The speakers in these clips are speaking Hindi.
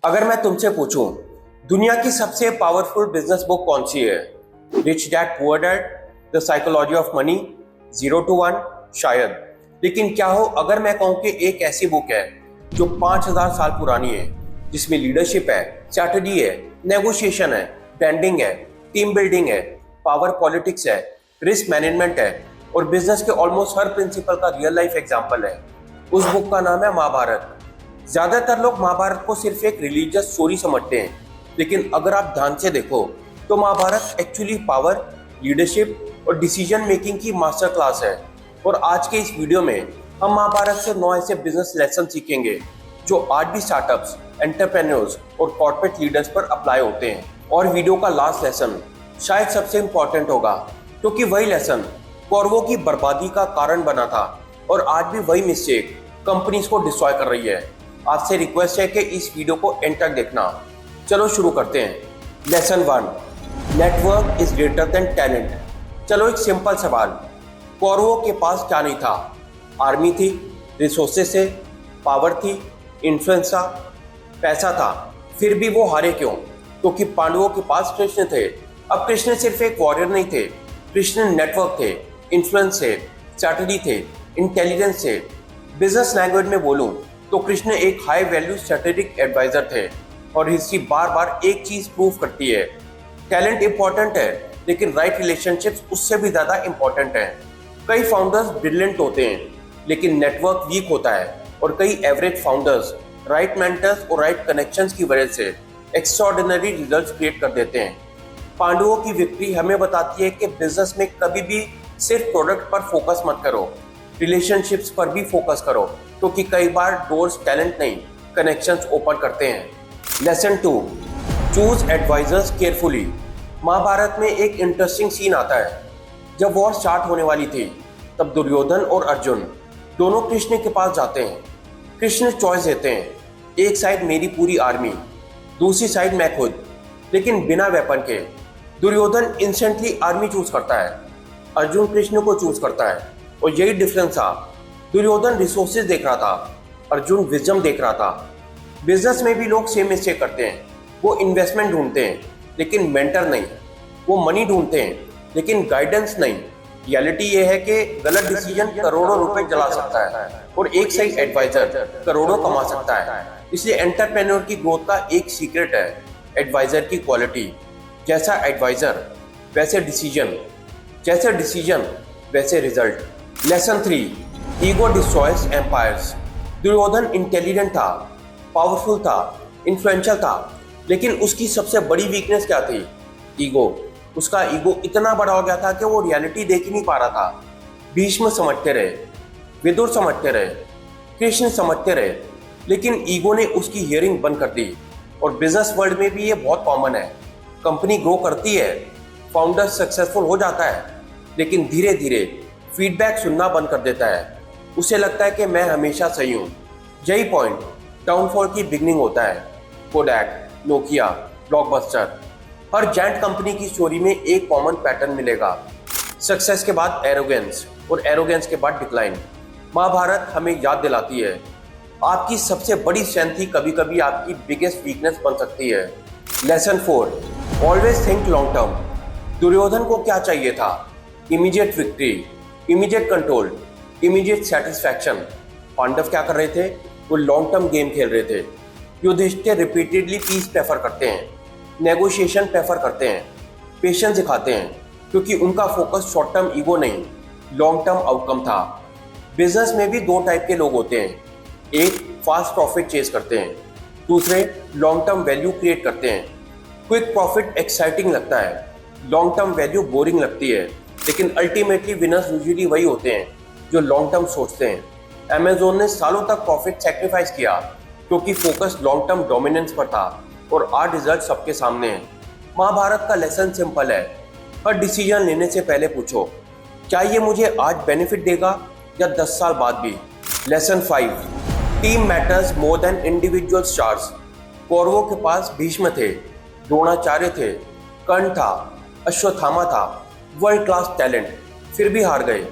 अगर मैं तुमसे पूछूं दुनिया की सबसे पावरफुल बिजनेस बुक कौन सी है? Rich dad poor dad, the psychology of money, 0 to 1, शायद। लेकिन क्या हो अगर मैं कहूं कि एक ऐसी बुक है जो 5000 साल पुरानी है, जिसमें लीडरशिप है, स्ट्रैटेजी है, नेगोशिएशन है, ब्रांडिंग है, टीम बिल्डिंग है, पावर पॉलिटिक्स है, रिस्क मैनेजमेंट है और बिजनेस के ऑलमोस्ट हर प्रिंसिपल का रियल लाइफ एग्जाम्पल है। उस बुक का नाम है महाभारत। ज्यादातर लोग महाभारत को सिर्फ एक रिलीजियस स्टोरी समझते हैं, लेकिन अगर आप ध्यान से देखो तो महाभारत एक्चुअली पावर, लीडरशिप और डिसीजन मेकिंग की मास्टर क्लास है। और आज के इस वीडियो में हम महाभारत से 9 ऐसे बिजनेस लेसन सीखेंगे जो आज भी स्टार्टअप्स, एंटरप्रेन्योर्स और कॉर्पोरेट लीडर्स पर अप्लाई होते हैं। और वीडियो का लास्ट लेसन शायद सबसे इंपॉर्टेंट होगा, क्योंकि वही लेसन कौरवों की बर्बादी का कारण बना था और आज भी वही मिस्टेक कंपनीज को डिस्ट्रॉय कर रही है। आपसे रिक्वेस्ट है कि इस वीडियो को एंड तक देखना। चलो शुरू करते हैं। Lesson 1, network is greater than talent. चलो एक सिंपल सवाल, कौरवों के पास क्या नहीं था? आर्मी थी, रिसोर्सेस थे, पावर थी, इन्फ्लुएंस था, पैसा था, फिर भी वो हारे क्यों? क्योंकि पांडवों के पास कृष्ण थे। अब कृष्ण सिर्फ एक वॉरियर नहीं थे, कृष्ण नेटवर्क थे, इन्फ्लुएंस थे, स्ट्रैटेजी थे, इंटेलिजेंस थे। बिजनेस लैंग्वेज में बोलूं तो कृष्ण एक हाई वैल्यू स्ट्रेटेजिक एडवाइजर थे। और हिस्ट्री बार बार एक चीज प्रूव करती है, टैलेंट इंपॉर्टेंट है लेकिन राइट रिलेशनशिप्स उससे भी ज्यादा इंपॉर्टेंट है। कई फाउंडर्स ब्रिलियंट होते हैं लेकिन नेटवर्क वीक होता है, और कई एवरेज फाउंडर्स राइट मेंटर्स और राइट कनेक्शंस की वजह से एक्स्ट्राऑर्डिनरी रिजल्ट्स क्रिएट कर देते हैं। पांडवों की विक्ट्री हमें बताती है कि बिजनेस में कभी भी सिर्फ प्रोडक्ट पर फोकस मत करो, रिलेशनशिप्स पर भी फोकस करो, क्योंकि कई बार डोर्स टैलेंट नहीं कनेक्शंस ओपन करते हैं। Lesson 2, choose advisers carefully. Mahabharat में एक इंटरेस्टिंग सीन आता है। जब वॉर स्टार्ट होने वाली थी तब दुर्योधन और अर्जुन दोनों कृष्ण के पास जाते हैं। कृष्ण चॉइस देते हैं, एक साइड मेरी पूरी आर्मी, दूसरी साइड मैं खुद, लेकिन बिना वेपन के। दुर्योधन इंस्टेंटली आर्मी चूज करता है, अर्जुन कृष्ण को चूज करता है। और यही डिफरेंस था, दुर्योधन रिसोर्सेज देख रहा था, अर्जुन विजडम देख रहा था। बिजनेस में भी लोग सेम मिस्टेक करते हैं, वो इन्वेस्टमेंट ढूंढते हैं लेकिन मेंटर नहीं, वो मनी ढूंढते हैं लेकिन गाइडेंस नहीं। रियलिटी ये है कि गलत डिसीजन करोड़ों रुपए जला सकता है और एक सही एडवाइजर करोड़ों कमा सकता है। इसलिए एंटरप्रेन्योर की ग्रोथ का एक सीक्रेट है एडवाइजर की क्वालिटी। जैसा एडवाइजर वैसे डिसीजन, जैसे डिसीजन वैसे result. Lesson 3, ego destroys empires. Duryodhan intelligent था, पावरफुल था, इन्फ्लुएंशियल था, लेकिन उसकी सबसे बड़ी वीकनेस क्या थी? ईगो। उसका ईगो इतना बड़ा हो गया था कि वो रियलिटी देख ही नहीं पा रहा था। भीष्म समझते रहे, विदुर समझते रहे, कृष्ण समझते रहे, लेकिन ईगो ने उसकी हियरिंग बंद कर दी। और बिजनेस वर्ल्ड में भी ये बहुत कॉमन है। कंपनी ग्रो करती है, फाउंडर सक्सेसफुल हो जाता है, लेकिन धीरे धीरे फीडबैक सुनना बंद कर देता है। उसे लगता है कि मैं हमेशा सही हूँ। यही पॉइंट डाउनफॉल की बिगनिंग होता है। कोडैक, नोकिया, ब्लॉकबस्टर, हर जायंट कंपनी की स्टोरी में एक कॉमन पैटर्न मिलेगा। सक्सेस के बाद एरोगेंस और एरोगेंस के बाद डिक्लाइन। महाभारत हमें याद दिलाती है आपकी सबसे बड़ी स्ट्रेंथ ही कभी कभी आपकी बिगेस्ट वीकनेस बन सकती है। Lesson 4, always think long term. Duryodhan को क्या चाहिए था? Immediate victory, immediate control, immediate satisfaction. Pandav क्या कर रहे थे? वो लॉन्ग टर्म गेम खेल रहे थे। युधिष्ठिर रिपीटेडली पीस प्रेफर करते हैं, नेगोशिएशन प्रेफर करते हैं, पेशेंस दिखाते हैं, क्योंकि उनका फोकस शॉर्ट टर्म ईगो नहीं, लॉन्ग टर्म आउटकम था। बिजनेस में भी 2 टाइप के लोग होते हैं, एक फास्ट प्रॉफिट चेज करते हैं, दूसरे लॉन्ग टर्म वैल्यू क्रिएट करते हैं। क्विक प्रॉफिट एक्साइटिंग लगता है, लॉन्ग टर्म वैल्यू बोरिंग लगती है, लेकिन अल्टीमेटली विनर्स यूजुअली वही होते हैं जो लॉन्ग टर्म सोचते हैं। अमेज़न ने सालों तक प्रॉफिट सैक्रिफाइस किया क्योंकि फोकस लॉन्ग टर्म डोमिनेंस पर था, और आज रिजल्ट सबके सामने है। महाभारत का लेसन सिंपल है, हर डिसीजन लेने से पहले पूछो क्या ये मुझे आज बेनिफिट देगा या 10 साल बाद भी। Lesson 5, team matters more than individual stars. कौरवों के पास भीष्म थे, द्रोणाचार्य थे, कर्ण था, अश्वत्थामा था, वर्ल्ड क्लास टैलेंट, फिर भी हार गए।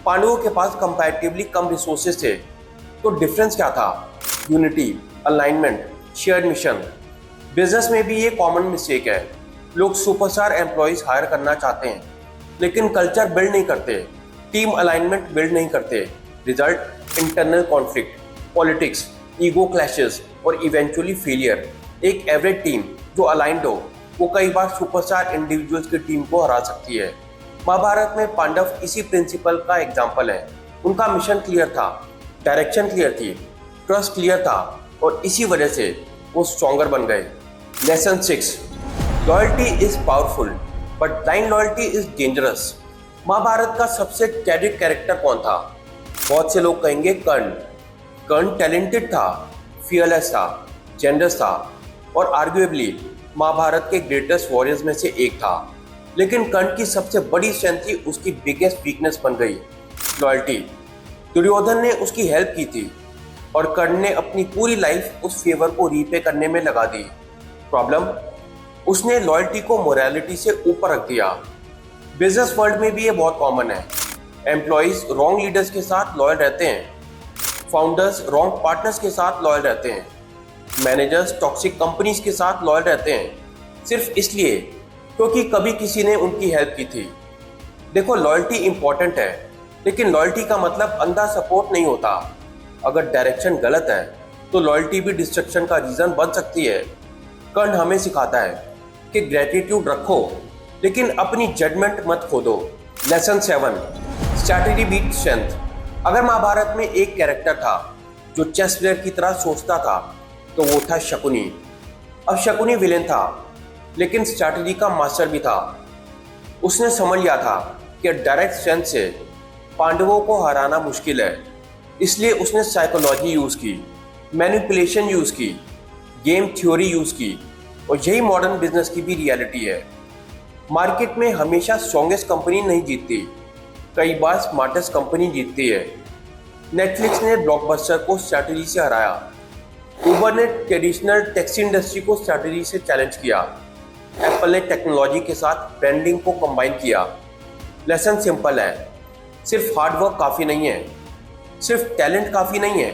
पांडवों के पास कंपैरेटिवली कम रिसोर्सेज थे, तो डिफरेंस क्या था? Unity, alignment, shared mission. Business में भी ये कॉमन मिस्टेक है। लोग सुपरस्टार एम्प्लॉयज हायर करना चाहते हैं लेकिन कल्चर बिल्ड नहीं करते, टीम अलाइनमेंट बिल्ड नहीं करते। Result internal conflict, politics, ego clashes और इवेंचुअली फेलियर। एक एवरेज टीम जो अलाइंड हो वो कई बार सुपरस्टार इंडिविजुअल्स की टीम को हरा सकती है। महाभारत में पांडव इसी प्रिंसिपल का एग्जाम्पल है। उनका मिशन क्लियर था, डायरेक्शन क्लियर थी, ट्रस्ट क्लियर था और इसी वजह से वो स्ट्रॉन्गर बन गए। Lesson 6, loyalty is powerful but blind loyalty is dangerous. Mahabharat का सबसे ट्रेजिक कैरेक्टर कौन था? बहुत से लोग कहेंगे कर्ण। कर्ण टैलेंटेड था, फियरलेस था, जेनरस था और आर्ग्यूएबली महाभारत के ग्रेटेस्ट वॉरियर्स में से एक था। लेकिन कर्ण की सबसे बड़ी स्ट्रेंथ थी उसकी बिगेस्ट वीकनेस बन गई, लॉयल्टी। दुर्योधन ने उसकी हेल्प की थी और कर्ण ने अपनी पूरी लाइफ उस फेवर को रीपे करने में लगा दी। प्रॉब्लम, उसने लॉयल्टी को मोरालिटी से ऊपर रख दिया। बिजनेस वर्ल्ड में भी ये बहुत कॉमन है। एम्प्लॉयज रॉन्ग लीडर्स के साथ लॉयल रहते हैं, फाउंडर्स रॉन्ग पार्टनर्स के साथ लॉयल रहते हैं, मैनेजर्स टॉक्सिक कंपनीज के साथ लॉयल रहते हैं सिर्फ इसलिए क्योंकि कभी किसी ने उनकी हेल्प की थी। देखो, लॉयल्टी इंपॉर्टेंट है लेकिन लॉयल्टी का मतलब अंधा सपोर्ट नहीं होता। अगर डायरेक्शन गलत है तो लॉयल्टी भी डिस्ट्रक्शन का रीजन बन सकती है। कर्ण हमें सिखाता है कि ग्रेटिट्यूड रखो लेकिन अपनी जजमेंट मत खो दो। Lesson 7, strategy beat strength. अगर महाभारत में एक कैरेक्टर था जो चेस प्लेयर की तरह सोचता था तो वो था शकुनी। अब शकुनी विलेन था लेकिन स्ट्रैटेजी का मास्टर भी था। उसने समझ लिया था कि डायरेक्ट स्ट्रेंथ से पांडवों को हराना मुश्किल है, इसलिए उसने साइकोलॉजी यूज़ की, मैनिपुलेशन यूज़ की, गेम थ्योरी यूज़ की और यही मॉडर्न बिजनेस की भी रियलिटी है। मार्केट में हमेशा स्ट्रॉन्गेस्ट कंपनी नहीं जीतती, कई बार स्मार्टेस्ट कंपनी जीतती है। नेटफ्लिक्स ने ब्लॉकबस्टर को स्ट्रैटेजी से हराया, उबर ने ट्रेडिशनल टैक्सी इंडस्ट्री को स्ट्रैटेजी से चैलेंज किया, एप्पल ने टेक्नोलॉजी के साथ ब्रांडिंग को कंबाइन किया। लेसन सिंपल है, सिर्फ हार्ड वर्क काफ़ी नहीं है, सिर्फ टैलेंट काफ़ी नहीं है,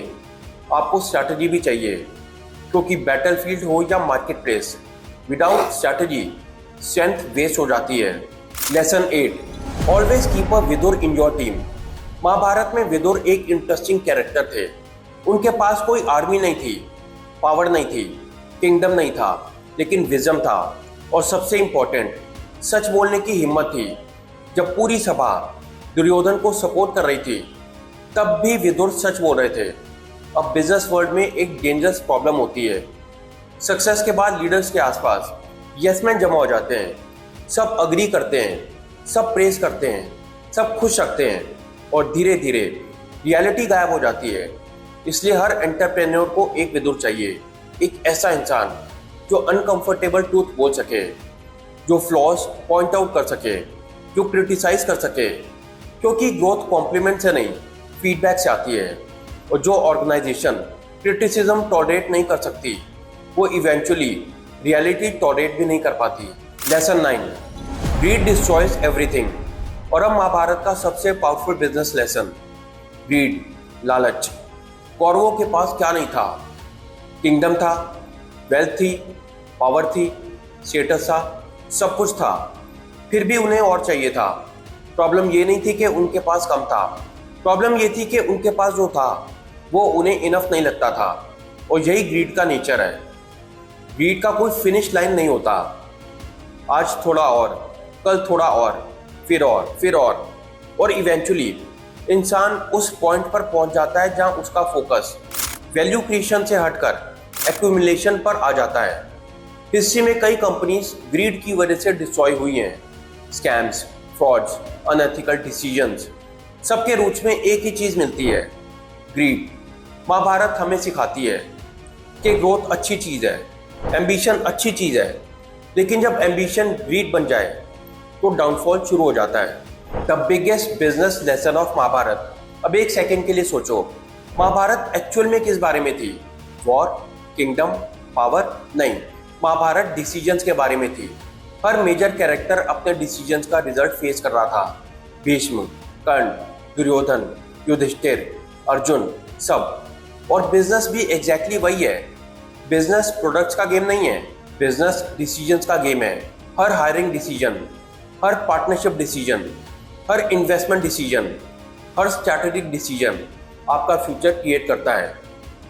आपको स्ट्रैटेजी भी चाहिए। क्योंकि बैटलफील्ड हो या marketplace, without strategy strength waste हो जाती है। Lesson 8, always keep a Vidur in your team. Mahabharat में विदुर एक इंटरेस्टिंग कैरेक्टर थे। उनके पास कोई आर्मी नहीं थी, पावर नहीं थी, किंगडम नहीं था, लेकिन विजडम था और सबसे इंपॉर्टेंट सच बोलने की हिम्मत थी। जब पूरी सभा दुर्योधन को सपोर्ट कर रही थी तब भी विदुर सच बोल रहे थे। अब बिजनेस वर्ल्ड में एक डेंजरस प्रॉब्लम होती है। सक्सेस के बाद लीडर्स के आसपास यसमैन जमा हो जाते हैं, सब अग्री करते हैं, सब प्रेस करते हैं, सब खुश रखते हैं और धीरे धीरे रियलिटी गायब हो जाती है। इसलिए हर एंटरप्रेन्योर को एक विदुर चाहिए, एक ऐसा इंसान जो अनकंफर्टेबल ट्रूथ बोल सके, जो फ्लॉज पॉइंट आउट कर सके, जो क्रिटिसाइज कर सके। क्योंकि ग्रोथ कॉम्प्लीमेंट से नहीं, फीडबैक से आती है और जो ऑर्गेनाइजेशन क्रिटिसिज्म टॉलरेट नहीं कर सकती वो इवेंचुअली रियलिटी टॉलरेट भी नहीं कर पाती। Lesson 9, greed destroys everything. और अब महाभारत का सबसे पावरफुल बिजनेस लेसन, ग्रीड, लालच। कौरवों के पास क्या नहीं था? किंगडम था, वेल्थ थी, पावर थी, स्टेटस था, सब कुछ था, फिर भी उन्हें और चाहिए था। प्रॉब्लम ये नहीं थी कि उनके पास कम था, प्रॉब्लम ये थी कि उनके पास जो था वो उन्हें इनफ नहीं लगता था। और यही ग्रीड का नेचर है। ग्रीड का कोई फिनिश लाइन नहीं होता। आज थोड़ा और, कल थोड़ा और, फिर और इवेंचुअली इंसान उस पॉइंट पर पहुंच जाता है जहां उसका फोकस वैल्यू क्रिएशन से हटकर एक्यूमुलेशन पर आ जाता है। हिस्ट्री में कई कंपनीज ग्रीड की वजह से डिस्ट्रॉय हुई हैं। स्कैम्स, फ्रॉड्स, अनएथिकल डिसीजंस, सबके रूट्स में एक ही चीज़ मिलती है, ग्रीड। महाभारत हमें सिखाती है कि ग्रोथ अच्छी चीज़ है, एम्बिशन अच्छी चीज़ है, लेकिन जब एम्बिशन ग्रीड बन जाए तो डाउनफॉल शुरू हो जाता है। The biggest business lesson of Mahabharat. अब एक सेकेंड के लिए सोचो, महाभारत एक्चुअल में किस बारे में थी? War, kingdom, power? नहीं, महाभारत डिसीजंस के बारे में थी। हर मेजर कैरेक्टर अपने डिसीजंस का रिजल्ट फेस कर रहा था। भीष्म, कर्ण, दुर्योधन, युधिष्ठिर, अर्जुन, सब। और बिजनेस भी एग्जैक्टली वही है। बिजनेस प्रोडक्ट्स का गेम नहीं है, बिजनेस डिसीजंस का गेम है। हर हायरिंग डिसीजन, हर पार्टनरशिप डिसीजन, हर इन्वेस्टमेंट डिसीजन, हर स्ट्रैटेजिक डिसीजन आपका फ्यूचर क्रिएट करता है।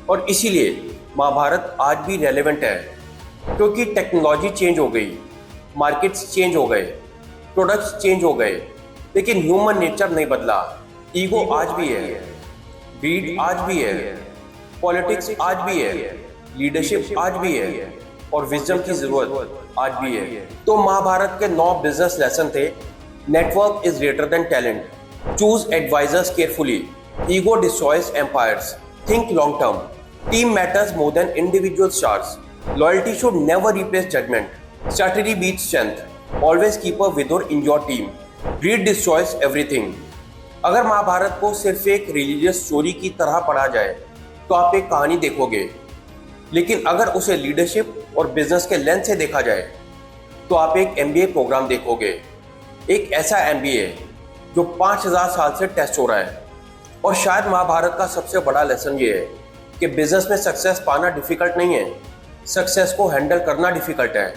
और इसीलिए महाभारत आज भी रेलेवेंट है, क्योंकि टेक्नोलॉजी चेंज हो गई, मार्केट्स चेंज हो गए, प्रोडक्ट्स चेंज हो गए, लेकिन ह्यूमन नेचर नहीं बदला। ईगो आज भी है, ग्रीड आज भी है, पॉलिटिक्स आज भी है, लीडरशिप आज भी है, और विजडम की जरूरत आज भी है। तो महाभारत के 9 बिजनेस लेसन थे। Network is greater than talent, choose advisers carefully, ego destroys empires, think long term, team matters more than individual stars, loyalty should never replace judgement, strategy beats strength, always keep a wither in your team, greed destroys everything. अगर महाभारत को सिर्फ एक रिलीजियस स्टोरी की तरह पढ़ा जाए तो आप एक कहानी देखोगे, लेकिन अगर उसे लीडरशिप और बिजनेस के लेंस से देखा जाए तो आप एक MBA प्रोग्राम देखोगे। एक ऐसा MBA जो 5000 साल से टेस्ट हो रहा है। और शायद महाभारत का सबसे बड़ा लेसन ये है कि बिजनेस में सक्सेस पाना डिफिकल्ट नहीं है, सक्सेस को हैंडल करना डिफिकल्ट है।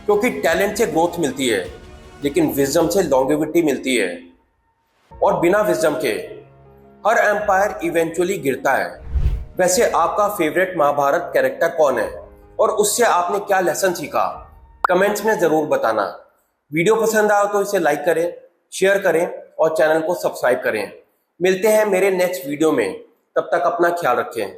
क्योंकि टैलेंट से ग्रोथ मिलती है, लेकिन विजडम से लॉन्गेविटी मिलती है। और बिना विजडम के हर एम्पायर इवेंचुअली गिरता है। वैसे आपका फेवरेट महाभारत कैरेक्टर कौन है और उससे आपने क्या लेसन सीखा? कमेंट्स में जरूर बताना। वीडियो पसंद आया तो इसे लाइक करें, शेयर करें और चैनल को सब्सक्राइब करें। मिलते हैं मेरे नेक्स्ट वीडियो में, तब तक अपना ख्याल रखें।